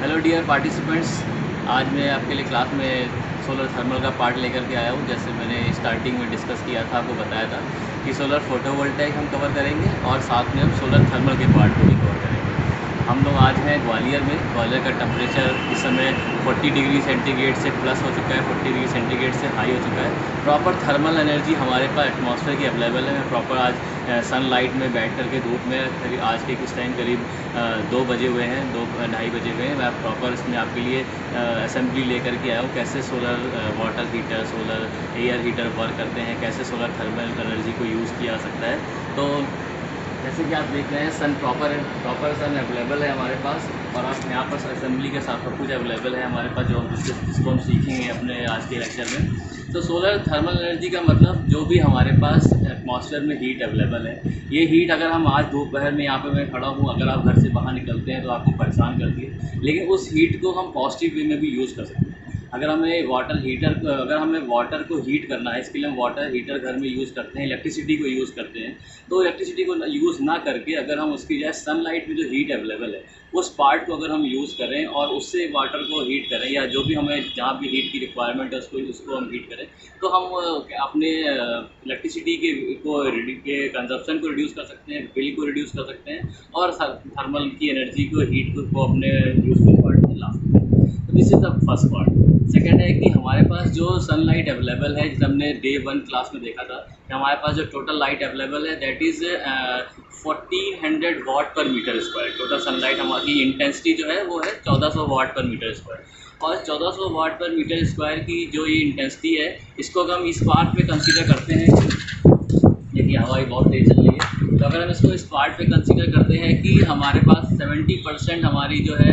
Hello dear participants, आज मैं आपके लिए क्लास में सोलर थर्मल का पार्ट लेकर के आया हूँ। जैसे मैंने स्टार्टिंग में डिस्कस किया था, आपको बताया था कि सोलर फोटोवोल्टेइक हम कवर करेंगे और साथ में हम सोलर थर्मल के पार्ट को भी कवर करेंगे। हम लोग आज हैं ग्वालियर में। ग्वालियर का टेम्परेचर इस समय 40 डिग्री सेंटीग्रेड से प्लस हो चुका है, 40 डिग्री सेंटीग्रेड से हाई हो चुका है। प्रॉपर थर्मल एनर्जी हमारे पास एटमॉस्फेयर की अवेलेबल है। मैं प्रॉपर आज सनलाइट में बैठ करके धूप में करीब आज के कुछ टाइम करीब 2 बजे हुए हैं, 2-2:30 बजे हुए हैं। मैं प्रॉपर इसमें आपके लिए असेंबली लेकर के आया हूँ, कैसे solar water heater, solar air heater work करते हैं, कैसे सोलर थर्मल एनर्जी को यूज़ किया जा सकता है। तो जैसे कि आप देख रहे हैं, सन प्रॉपर सन अवेलेबल है हमारे पास, और आप यहाँ पर असेंबली के साथ सब कुछ अवेलेबल है हमारे पास, जो जिसको हम सीखेंगे अपने आज के लेक्चर में। तो सोलर थर्मल एनर्जी का मतलब जो भी हमारे पास एटमॉस्फेयर में हीट अवेलेबल है, ये हीट अगर हम आज दोपहर में यहाँ पे मैं खड़ा हूँ, अगर आप घर से बाहर निकलते हैं तो आपको परेशान करती है, लेकिन उस हीट को हम पॉजिटिव वे में भी यूज़ कर सकते हैं। अगर हमें वाटर को हीट करना है, इसके लिए हम वाटर हीटर घर में यूज़ करते हैं, इलेक्ट्रिसिटी को यूज़ करते हैं। तो इलेक्ट्रिसिटी को यूज़ ना करके अगर हम उसकी जगह सनलाइट में जो हीट अवेलेबल है उस पार्ट को अगर हम यूज़ करें और उससे वाटर को हीट करें, या जो भी हमें जहाँ भी हीट की रिक्वायरमेंट है उसको हम हीट करें, तो हम अपने इलेक्ट्रिसिटी के कंजप्शन को रिड्यूस कर सकते हैं, बिल को रिड्यूस कर सकते हैं, और थर्मल की एनर्जी को हीट को अपने यूजफुल पार्ट में ला सकते हैं। तो this is the first part. Second है कि हमारे पास जो सनलाइट अवेलेबल है, जैसे हमने डे 1 क्लास में देखा था कि हमारे पास जो टोटल लाइट अवेलेबल है that is 1400 watt per metre square. Total sunlight हमारी इंटेंसिटी जो है वो है 1400 वाट पर मीटर स्क्वायर, और 1400 वाट पर मीटर स्क्वायर की जो ये इंटेंसिटी है, इसको अगर हम इस पार्ट पे कंसीडर करते हैं, देखिए हवाई बहुत तेज़ चल रही है, तो अगर हम इसको इस पार्ट पे कंसीडर करते हैं कि हमारे पास 70% हमारी जो है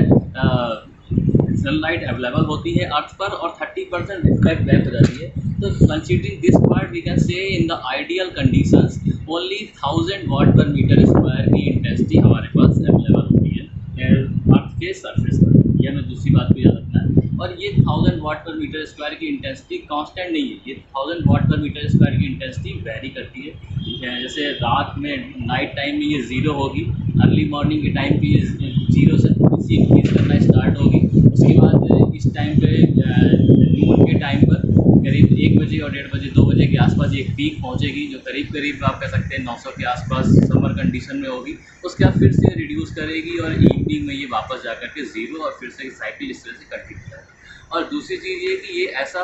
सनलाइट अवेलेबल होती है अर्थ पर, और 30% रिफ्लेक्ट बैक हो जाती है। तो considering this part we can say in the ideal conditions only 1000 watt per metre square की इंटेंसिटी हमारे पास अवेलेबल होती है अर्थ के सरफेस पर। यह हमें दूसरी बात को याद रखना है। और ये 1000 वाट पर मीटर स्क्वायर की इंटेंसिटी कांस्टेंट नहीं है, ये 1000 वाट पर मीटर स्क्वायर की इंटेंसिटी वेरी करती है। जैसे रात में नाइट टाइम में ये 0 होगी, अर्ली मॉर्निंग के टाइम पे ये 0 से थोड़ी सी इंक्रीज करना स्टार्ट होगी, उसके बाद इस टाइम पे नून के टाइम पर करीब 1 बजे और 1:30 बजे 2 बजे के आसपास एक पीक पहुंचेगी, जो करीब आप कह सकते हैं 900 के आसपास समर कंडीशन में होगी। उसके बाद फिर से रिड्यूस करेगी और इवनिंग में ये वापस जा करके 0 और फिर से साइकिल इस तरह से कंटिन्यू करेगी। और दूसरी चीज़ ये कि ये ऐसा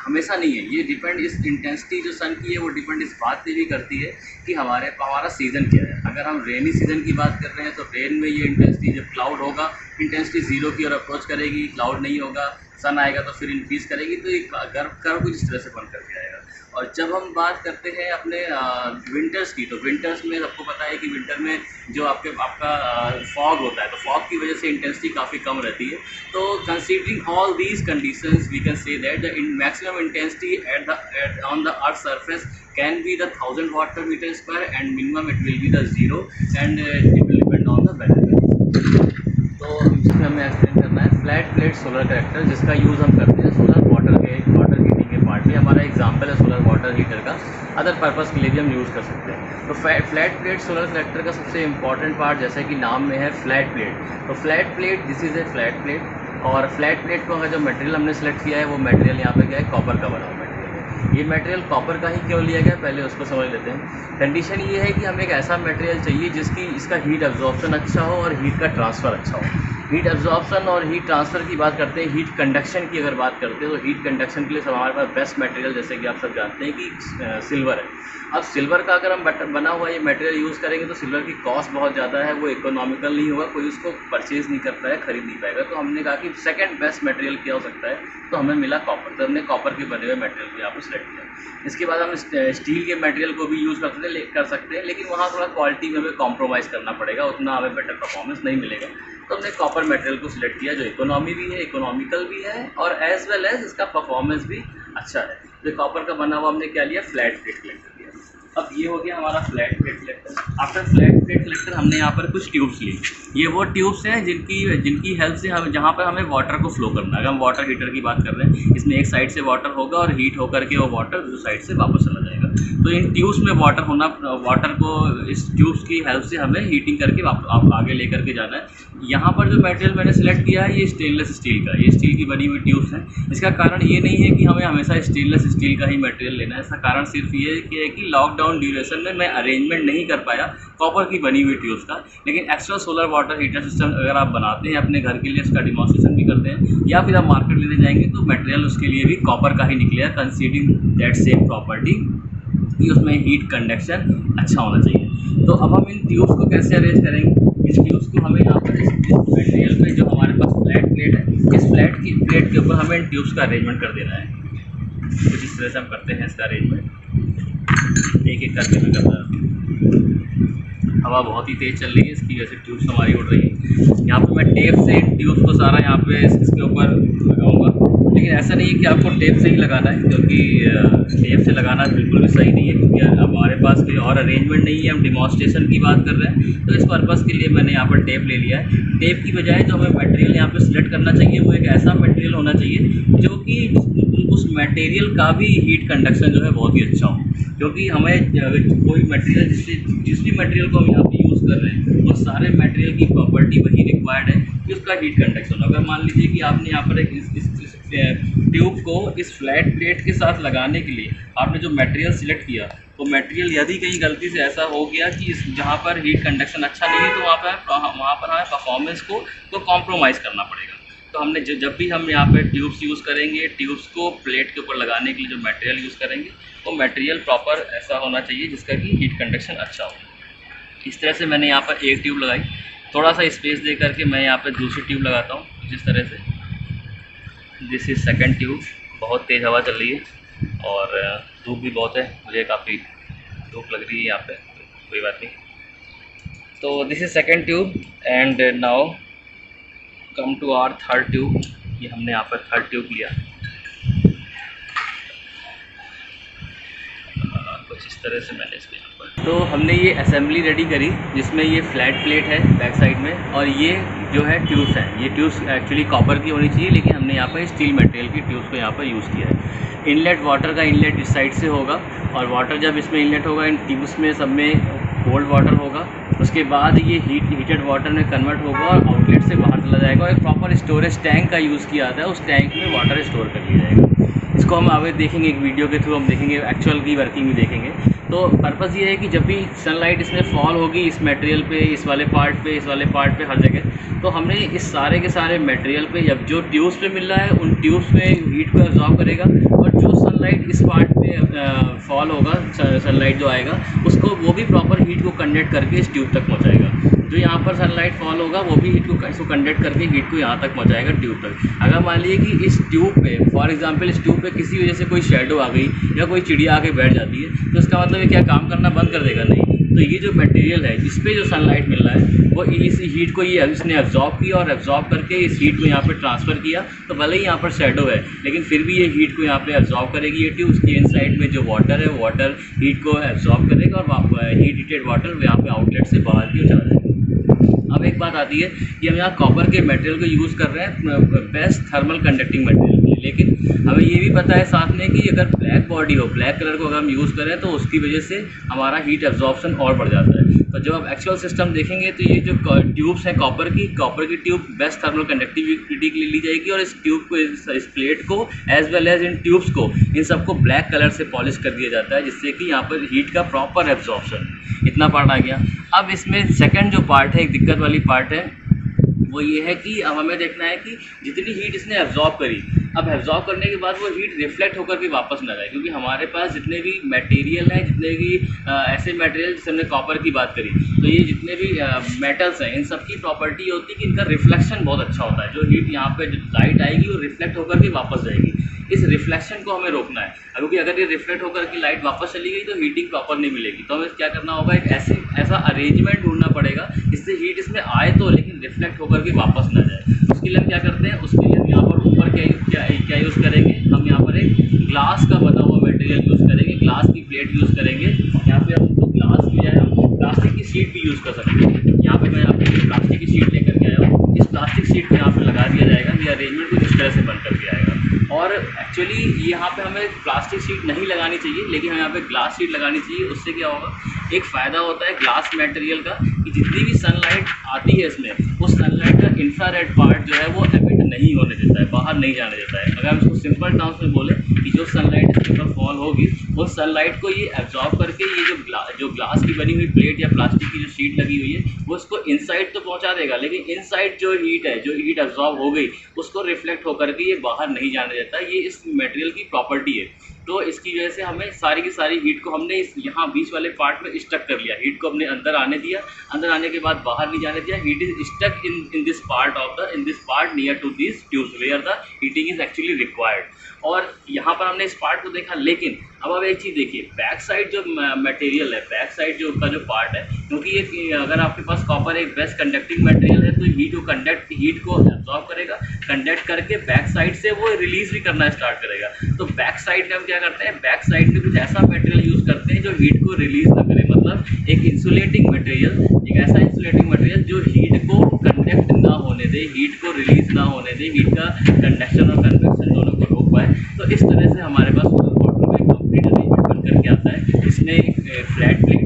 हमेशा नहीं है, ये डिपेंड, इस इंटेंसिटी जो सन की है वो डिपेंड इस बात पे भी करती है कि हमारा सीज़न क्या है। अगर हम रेनी सीज़न की बात कर रहे हैं तो रेन में ये इंटेंसिटी, जब क्लाउड होगा इंटेंसिटी 0 की ओर अप्रोच करेगी, क्लाउड नहीं होगा, सन आएगा तो फिर इंक्रीज करेगी, तो एक कर्व कुछ इस तरह से बन करके आएगा। और जब हम बात करते हैं अपने विंटर्स की, तो विंटर्स में सबको पता है कि विंटर में जो आपका फॉग होता है, तो फॉग की वजह से इंटेंसिटी काफ़ी कम रहती है। तो considering all these conditions we can say that the maximum intensity on the earth surface can be the 1000 watt per meter square, and minimum it will be the 0, and it will depend on the weather condition. तो इसमें हमें explain करना है flat plate solar collector, जिसका use हम करते हैं solar water heating के पार्ट में। हमारा एग्जांपल है सोलर वाटर हीटर का, अदर पर्पज़ के लिए भी हम यूज़ कर सकते हैं। तो फ्लैट प्लेट सोलर कलेक्टर का सबसे इंपॉर्टेंट पार्ट, जैसा कि नाम में है फ्लैट प्लेट, तो flat plate, this is a flat plate. और फ्लैट प्लेट को अगर जो मटेरियल हमने सेलेक्ट किया है वो मटेरियल यहाँ पे क्या है, कॉपर का बना हुआ मटेरियल। ये मटेरियल कॉपर का ही क्यों लिया गया, पहले उसको समझ लेते हैं। कंडीशन ये है कि हमें एक ऐसा मटेरियल चाहिए इसका हीट एब्जॉर्प्शन अच्छा हो और हीट का ट्रांसफ़र अच्छा हो। हीट एब्जॉर्प्शन और हीट ट्रांसफ़र की बात करते हैं, हीट कंडक्शन की अगर बात करते हैं, तो हीट कंडक्शन के लिए सब हमारे पास बेस्ट मटेरियल, जैसे कि आप सब जानते हैं कि सिल्वर है। अब सिल्वर का अगर हम बना हुआ ये मटेरियल यूज़ करेंगे तो सिल्वर की कॉस्ट बहुत ज़्यादा है, वो इकोनॉमिकल नहीं होगा, कोई उसको परचेज़ नहीं कर पाएगा, खरीद नहीं पाएगा। तो हमने कहा कि सेकंड बेस्ट मटेरियल क्या हो सकता है, तो हमें मिला कॉपर, तो हमने कॉपर के बने हुए मटेरियल को यहाँ पर सेलेक्ट किया। इसके बाद हम स्टील के मटेरियल को भी यूज़ कर सकते हैं, लेकिन वहाँ थोड़ा क्वालिटी में हमें कॉम्प्रोमाइज़ करना पड़ेगा, उतना हमें बेटर परफॉर्मेंस नहीं मिलेगा। तो हमने कॉपर मटेरियल को सिलेक्ट किया, जो इकोनॉमी भी है, इकोनॉमिकल भी है, और एज वेल एज इसका परफॉर्मेंस भी अच्छा है। तो कॉपर का बना हुआ हमने क्या लिया, फ्लैट प्लेट कलेक्टर लिया। अब ये हो गया हमारा flat plate collector. After flat plate collector हमने यहाँ पर कुछ ट्यूब्स ली। ये वो ट्यूब्स हैं जिनकी हेल्प से हम जहाँ पर हमें वाटर को फ्लो करना है। अगर हम वाटर हीटर की बात कर रहे हैं, इसमें एक साइड से वाटर होगा और हीट होकर के वो वाटर दूसरी साइड से वापस चला जाएगा। तो इन ट्यूब्स में वाटर को इस ट्यूब्स की हेल्प से हमें हीटिंग करके आप आगे लेकर के जाना है। यहाँ पर जो मटेरियल मैंने सेलेक्ट किया है ये स्टेनलेस स्टील का, ये स्टील की बनी हुई ट्यूब्स हैं। इसका कारण ये नहीं है कि हमें हमेशा स्टेनलेस स्टील का ही मटेरियल लेना है, इसका कारण सिर्फ ये है कि लॉकडाउन ड्यूरेशन में मैं अरेंजमेंट नहीं कर पाया कॉपर की बनी हुई ट्यूब्स का। लेकिन extra solar water heater system अगर आप बनाते हैं अपने घर के लिए, इसका डिमॉन्स्ट्रेशन भी करते हैं या फिर आप मार्केट लेने जाएंगे तो मटेरियल उसके लिए भी कॉपर का ही निकलेगा, कंसीडरिंग दैट सेम प्रॉपर्टी कि उसमें हीट कंडक्शन अच्छा होना चाहिए। तो अब हम इन ट्यूब्स को कैसे अरेंज करेंगे? इस ट्यूब्स को हमें यहाँ पर इस मटेरियल पे जो हमारे पास फ्लैट प्लेट है, इस फ्लैट की प्लेट के ऊपर हमें इन ट्यूब्स का अरेंजमेंट कर देना है। कुछ इस तरह से हम करते हैं इसका अरेंजमेंट, एक एक करके मैं करता है। हवा बहुत ही तेज़ चल रही है, इसकी वजह से ट्यूब्स हमारी उड़ रही है। यहाँ पे मैं टेप से इन ट्यूब्स को सारा यहाँ पे इसके ऊपर लगाऊंगा, लेकिन ऐसा नहीं है कि आपको टेप से ही लगाना है, क्योंकि टेप से लगाना बिल्कुल भी सही नहीं है, क्योंकि हमारे पास कोई और अरेंजमेंट नहीं है, हम डिमॉन्स्ट्रेशन की बात कर रहे हैं। तो इस पर्पज़ के लिए मैंने यहाँ पर टेप ले लिया है। टेप की बजाय जो हमें मटेरियल यहाँ पर सिलेक्ट करना चाहिए वो एक ऐसा मटेरियल होना चाहिए जो कि उस मटेरियल का भी हीट कंडक्शन जो है बहुत ही अच्छा हो, क्योंकि हमें कोई मटेरियल जिस भी मटेरियल को हम यहाँ पे यूज़ कर रहे हैं वो सारे मटेरियल की प्रॉपर्टी वही रिक्वायर्ड है कि उसका हीट कंडक्शन। अगर मान लीजिए कि आपने यहाँ पर इस ट्यूब को इस फ्लैट प्लेट के साथ लगाने के लिए आपने जो मटेरियल सिलेक्ट किया, तो मटेरियल यदि कहीं गलती से ऐसा हो गया कि जहाँ पर हीट कंडक्शन अच्छा नहीं है तो वहाँ पर हमें परफॉर्मेंस को कॉम्प्रोमाइज़ करना पड़ेगा। तो हमने जब भी हम यहाँ पे ट्यूब्स यूज़ करेंगे, ट्यूब्स को प्लेट के ऊपर लगाने के लिए जो मटेरियल यूज़ करेंगे वो मटेरियल प्रॉपर ऐसा होना चाहिए जिसका कि हीट कंडक्शन अच्छा हो। इस तरह से मैंने यहाँ पर एक ट्यूब लगाई, थोड़ा सा स्पेस दे करके मैं यहाँ पर दूसरी ट्यूब लगाता हूँ जिस तरह से। This is second tube. बहुत तेज़ हवा चल रही है और धूप भी बहुत है, मुझे काफ़ी धूप लग रही है यहाँ पे, कोई बात नहीं। तो this is second tube and now come to our third tube. ये हमने यहाँ पर थर्ड ट्यूब लिया, कुछ इस तरह से मैंने इसको यहाँ पर। तो हमने ये असेंबली रेडी करी जिसमें ये फ्लैट प्लेट है बैक साइड में और ये जो है ट्यूब्स हैं। ये ट्यूब्स एक्चुअली कॉपर की होनी चाहिए, लेकिन हमने यहाँ पर स्टील मटेरियल की ट्यूब्स को यहाँ पर यूज़ किया है। इनलेट वाटर का इनलेट इस साइड से होगा और वाटर जब इसमें इनलेट होगा इन ट्यूब्स में सब में कोल्ड वाटर होगा, उसके बाद ये हीटेड वाटर में कन्वर्ट होगा और आउटलेट से बाहर चला जाएगा और एक प्रॉपर स्टोरेज टैंक का यूज़ किया जाता है, उस टैंक में वाटर स्टोर कर लिया जाएगा। इसको हम आगे देखेंगे, एक वीडियो के थ्रू हम देखेंगे, एक्चुअल की वर्किंग भी देखेंगे। तो पर्पज़ ये है कि जब भी सनलाइट इसमें फॉल होगी इस मटेरियल पे, इस वाले पार्ट पे, हर जगह, तो हमने इस सारे के सारे मटेरियल पे जब जो ट्यूब्स पे मिल रहा है उन ट्यूब्स में हीट को एब्जॉर्ब करेगा और जो सनलाइट इस पार्ट पे फॉल होगा, सनलाइट जो आएगा उसको वो भी प्रॉपर हीट को कंडक्ट करके इस ट्यूब तक पहुँचाएगा। जो यहाँ पर सनलाइट फॉल होगा वो भी हीट को कंडक्ट करके हीट को यहाँ तक पहुँचाएगा ट्यूब तक। अगर मान लीजिए कि इस ट्यूब पे फॉर एग्जांपल इस ट्यूब पे किसी वजह से कोई शेडो आ गई या कोई चिड़िया आके बैठ जाती है तो इसका मतलब ये क्या काम करना बंद कर देगा? नहीं। तो ये जो मटेरियल है जिस पे जो सनलाइट मिल रहा है वो इस हीट को ये इसने एब्जॉर्ब किया और एब्जॉर्ब करके इस हीट को यहाँ पे ट्रांसफ़र किया। तो भले ही यहाँ पर शेडो है लेकिन फिर भी ये हीट को यहाँ पे एब्जॉर्ब करेगी ये ट्यूब। उसके इनसाइड में जो वाटर है वो वाटर हीट को एब्जॉर्ब करेगा और हीटेड वाटर यहाँ पे आउटलेट से बाहर की ओर चला जाएगा। अब एक बात आती है कि हम यहाँ कॉपर के मटेरियल को यूज़ कर रहे हैं बेस्ट थर्मल कंडक्टिंग मटेरियल के लिए, लेकिन हमें ये भी पता है साथ में कि अगर ब्लैक बॉडी हो, ब्लैक कलर को अगर हम यूज़ करें तो उसकी वजह से हमारा हीट एब्जॉर्प्शन और बढ़ जाता है। तो जब आप एक्चुअल सिस्टम देखेंगे तो ये जो ट्यूब्स हैं कॉपर की ट्यूब बेस्ट थर्मल कंडक्टिविटी के लिए ली जाएगी और इस ट्यूब को, इस प्लेट को एज वेल एज इन ट्यूब्स को, इन सबको ब्लैक कलर से पॉलिश कर दिया जाता है जिससे कि यहाँ पर हीट का प्रॉपर एब्जॉर्प्शन। इतना पार्ट आ गया। अब इसमें सेकंड जो पार्ट है, एक दिक्कत वाली पार्ट है, वो ये है कि अब हमें देखना है कि जितनी हीट इसने एब्जॉर्ब करी, अब एब्जॉर्ब करने के बाद वो हीट रिफ्लेक्ट होकर के वापस ना जाए, क्योंकि हमारे पास जितने भी मटेरियल हैं, जितने भी ऐसे मटेरियल जैसे हमने कॉपर की बात करी, तो ये जितने भी मेटल्स हैं इन सब की प्रॉपर्टी होती है कि इनका रिफ्लेक्शन बहुत अच्छा होता है। जो हीट यहाँ पे लाइट आएगी वो रिफ्लेक्ट होकर के वापस जाएगी। इस रिफ्लेक्शन को हमें रोकना है, क्योंकि अगर ये रिफ्लेक्ट होकर के लाइट वापस चली गई तो हीटिंग प्रॉपर नहीं मिलेगी। तो हमें क्या करना होगा, एक ऐसा अरेंजमेंट ढूंढना पड़ेगा जिससे हीट इसमें आए तो लेकिन रिफ्लेक्ट होकर के वापस ना जाए। उसके लिए हम क्या करते हैं, उसके लिए हम यहाँ पर ऊपर क्या यूज़ करेंगे, हम यहाँ पर एक ग्लास का बना हुआ मटेरियल यूज़ करेंगे, ग्लास की प्लेट यूज़ करेंगे। यहाँ पे हम ग्लास की बजाय हम प्लास्टिक की शीट भी यूज़ कर सकते हैं। यहाँ पे मैं आपको प्लास्टिक की शीट लेकर के आया हूँ, इस प्लास्टिक शीट को यहाँ पर लगा दिया जाएगा। ये अरेंजमेंट कुछ इस तरह से बन करके आएगा और और एक्चुअली यहाँ पे हमें प्लास्टिक शीट नहीं लगानी चाहिए, लेकिन हमें यहाँ पे ग्लास शीट लगानी चाहिए। उससे क्या होगा, एक फ़ायदा होता है ग्लास मटेरियल का कि जितनी भी सनलाइट आती है इसमें, उस सनलाइट का इंफ्रारेड पार्ट जो है वो एमिट नहीं होने देता है, बाहर नहीं जाने देता है। अगर हम इसको सिंपल टर्म्स में बोलें कि जो सनलाइट इसके ऊपर फॉल होगी, उस सनलाइट को ये एब्जॉर्ब करके ये जो ग्लास की बनी हुई प्लेट या प्लास्टिक की जो शीट लगी हुई है, वो इसको इनसाइड तो पहुँचा देगा, लेकिन इनसाइड जो हीट है, जो हीट एब्जॉर्ब हो गई, उसको रिफ्लेक्ट होकर के ये बाहर नहीं जाने देता। ये इस मटेरियल की प्रॉपर्टी है। तो इसकी वजह से हमें सारी की सारी हीट को हमने इस यहाँ बीच वाले पार्ट में स्टक कर लिया, हीट को हमने अंदर आने दिया, अंदर आने के बाद बाहर नहीं जाने दिया। Heat is stuck in this part near to this tubes where the heating is actually required. और यहाँ पर हमने इस पार्ट को देखा, लेकिन अब आप एक चीज़ देखिए, बैक साइड जो मटेरियल है, बैक साइड जो उसका जो पार्ट है, क्योंकि ये अगर आपके पास कॉपर एक बेस्ट कंडक्टिंग मटेरियल है, तो हीट को एब्जॉर्ब करेगा, कंडक्ट करके बैक साइड से वो रिलीज भी करना स्टार्ट करेगा। तो बैक साइड में हम क्या करते हैं, बैक साइड में कुछ ऐसा मटेरियल यूज़ करते हैं जो हीट को रिलीज ना करे, मतलब एक इंसुलेटिंग मटेरियल, एक ऐसा इंसुलेटिंग मटेरियल जो हीट को कंडक्ट ना होने दे, हीट को रिलीज ना होने दे, हीट का कंडक्शन और कन्वेक्शन दोनों को रोक पाए। तो इस तरह से हमारे पास सोलर वाटर में कंप्लीट अरेंजमेंट बन करके आता है। इसमें एक फ्लैट प्लेट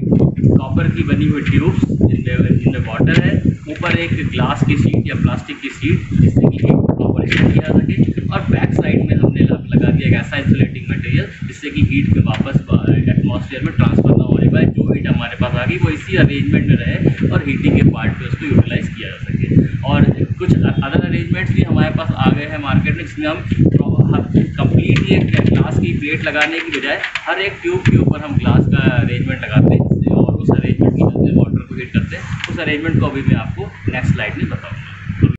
कॉपर की बनी हुई ट्यूब्स जिनमें वाटर है, ऊपर एक ग्लास की शीट या प्लास्टिक की शीट जिससे कि हीट को ऑपरेशन किया जा सके, और बैक साइड में हमने लगा दिया एक ऐसा इंसुलेटिंग मटेरियल जिससे कि हीट के वापस एटमॉस्फेयर में ट्रांसफर ना होने पाए। जो हीट हमारे पास आ गई वो इसी अरेंजमेंट में रहे और हीटिंग के पार्ट पे उसको यूटिलाइज किया जा सके। और कुछ अदर अरेंजमेंट्स भी हमारे पास आ गए हैं मार्केट में, जिसमें हम कंप्लीटली एक ग्लास की प्लेट लगाने की बजाय हर एक ट्यूब के ऊपर हम ग्लास का अरेंजमेंट लगाते हैं, और उस अरेंजमेंट की वजह से वाटर को हीट करते हैं। उस अरेंजमेंट को अभी मैं आपको नेक्स्ट स्लाइड में बताऊँगा।